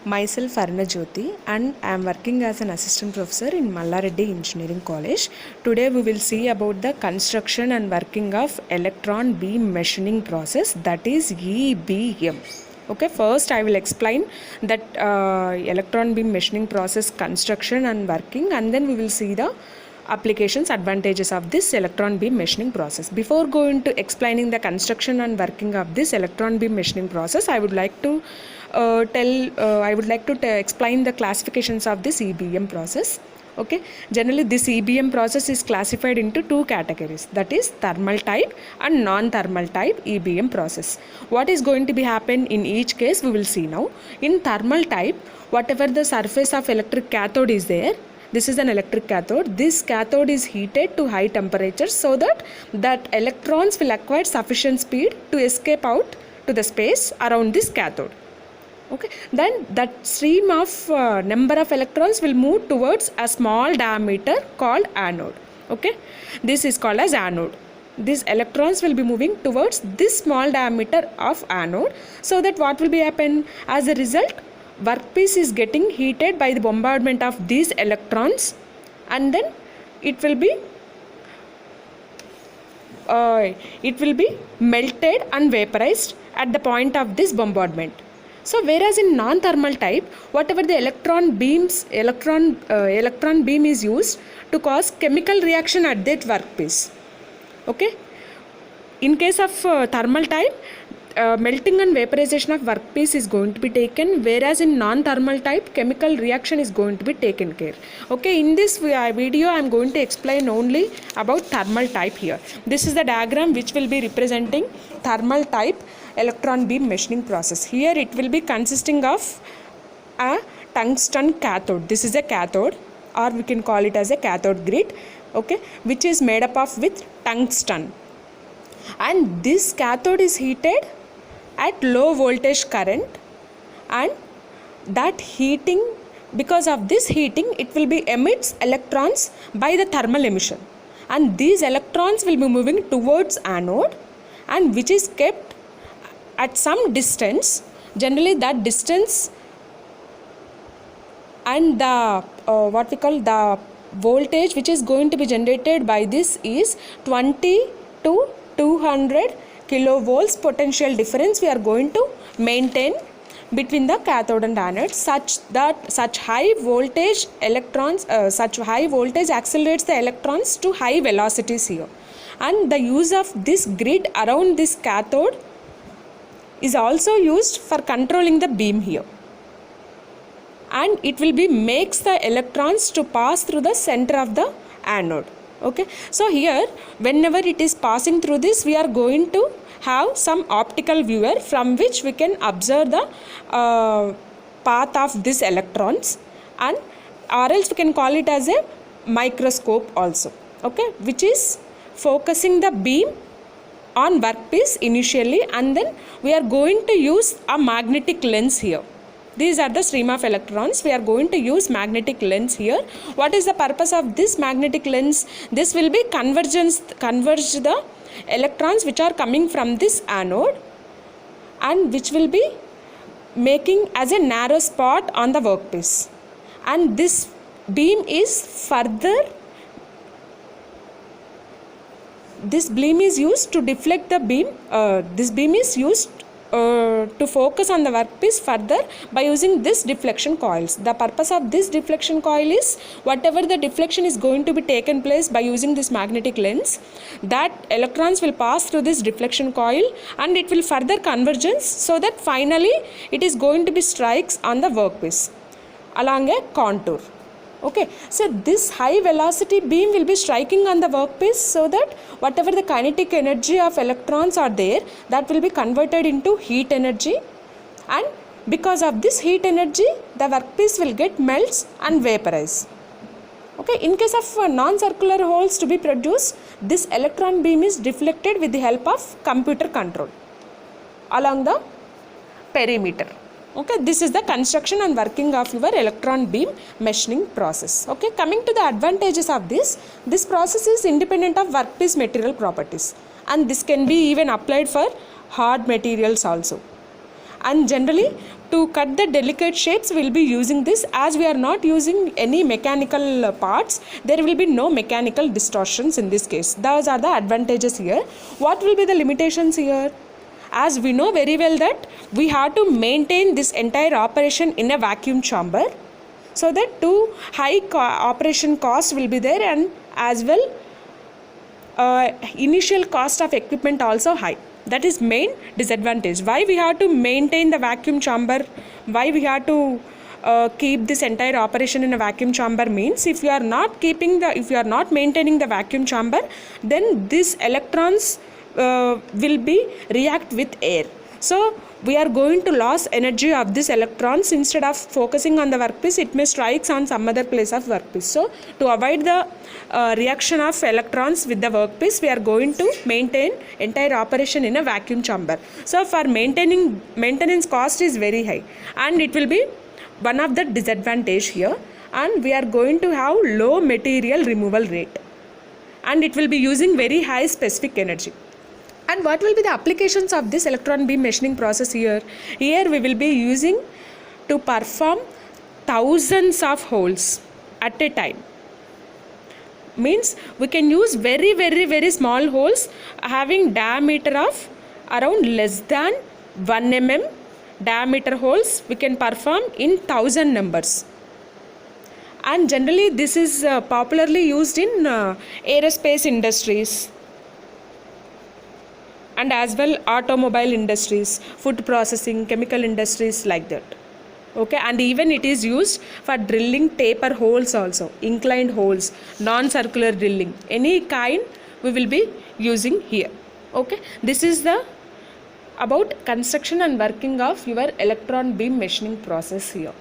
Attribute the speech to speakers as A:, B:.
A: Myself Aruna Jyoti and I am working as an assistant professor in Mallareddy Engineering College. Today we will see about the construction and working of electron beam machining process, that is EBM. Okay, first I will explain that electron beam machining process construction and working, and then we will see the applications, advantages of this electron beam machining process. Before going to explaining the construction and working of this electron beam machining process, I would like to explain the classifications of this EBM process. Okay, generally this EBM process is classified into two categories, that is thermal type and non-thermal type EBM process. What is going to be happen in each case we will see now. In thermal type, whatever the surface of electric cathode is there, this is an electric cathode. This cathode is heated to high temperatures so that electrons will acquire sufficient speed to escape out to the space around this cathode. Okay, then that stream of number of electrons will move towards a small diameter called anode. Okay, this is called as anode. These electrons will be moving towards this small diameter of anode, so that what will be happen as a result, workpiece is getting heated by the bombardment of these electrons, and then it will be melted and vaporized at the point of this bombardment. So whereas in non-thermal type, whatever the electron beam is used to cause chemical reaction at that workpiece. Okay, in case of thermal type, melting and vaporization of workpiece is going to be taken, whereas in non-thermal type, chemical reaction is going to be taken care. Okay, in this video I am going to explain only about thermal type here. This is the diagram which will be representing thermal type electron beam machining process. Here it will be consisting of a tungsten cathode. This is a cathode, or we can call it as a cathode grid, okay, which is made up of with tungsten, and this cathode is heated at low voltage current, and that heating, because of this heating, it will be emits electrons by the thermal emission, and these electrons will be moving towards anode, and which is kept at some distance. Generally that distance and the the voltage which is going to be generated by this is 20 to 200 kilovolts potential difference we are going to maintain between the cathode and anode, such high voltage accelerates the electrons to high velocities here, and the use of this grid around this cathode is also used for controlling the beam here, and it will be makes the electrons to pass through the center of the anode. Okay, so here whenever it is passing through this, we are going to have some optical viewer from which we can observe the path of these electrons, and or else we can call it as a microscope also, okay, which is focusing the beam on workpiece initially, and then we are going to use a magnetic lens here. These are the stream of electrons. We are going to use magnetic lens here. What is the purpose of this magnetic lens? This will be converge the electrons which are coming from this anode, and which will be making as a narrow spot on the workpiece, and this beam is used to deflect the beam. This beam is used to focus on the workpiece further by using this deflection coils. The purpose of this deflection coil is, whatever the deflection is going to be taken place by using this magnetic lens, that electrons will pass through this deflection coil, and it will further convergence, so that finally it is going to be strikes on the workpiece along a contour. Okay, so this high velocity beam will be striking on the workpiece, so that whatever the kinetic energy of electrons are there, that will be converted into heat energy, and because of this heat energy, the workpiece will get melts and vaporize. Okay, in case of non-circular holes to be produced, this electron beam is deflected with the help of computer control along the perimeter. Okay, this is the construction and working of your electron beam machining process. Okay, coming to the advantages of this process is independent of workpiece material properties, and this can be even applied for hard materials also. And generally to cut the delicate shapes we'll be using this. As we are not using any mechanical parts, there will be no mechanical distortions in this case. Those are the advantages here. What will be the limitations here? As we know very well that we have to maintain this entire operation in a vacuum chamber, so that too high operation cost will be there, and as well initial cost of equipment also high. That is main disadvantage. Why we have to maintain the vacuum chamber, why we have to keep this entire operation in a vacuum chamber means, if you are not maintaining the vacuum chamber, then these electrons will be react with air. So we are going to lose energy of these electrons. Instead of focusing on the workpiece, it may strikes on some other place of workpiece. So to avoid the reaction of electrons with the workpiece, we are going to maintain entire operation in a vacuum chamber. So for maintenance cost is very high, and it will be one of the disadvantage here, and we are going to have low material removal rate, and it will be using very high specific energy. And what will be the applications of this electron beam machining process here? Here we will be using to perform thousands of holes at a time. Means we can use very small holes having diameter of around less than 1 mm diameter holes we can perform in 1000 numbers. And generally this is popularly used in aerospace industries, and as well automobile industries, food processing, chemical industries, like that. Okay, and even it is used for drilling taper holes also, inclined holes, non-circular drilling, any kind we will be using here. Okay, this is the about construction and working of your electron beam machining process here.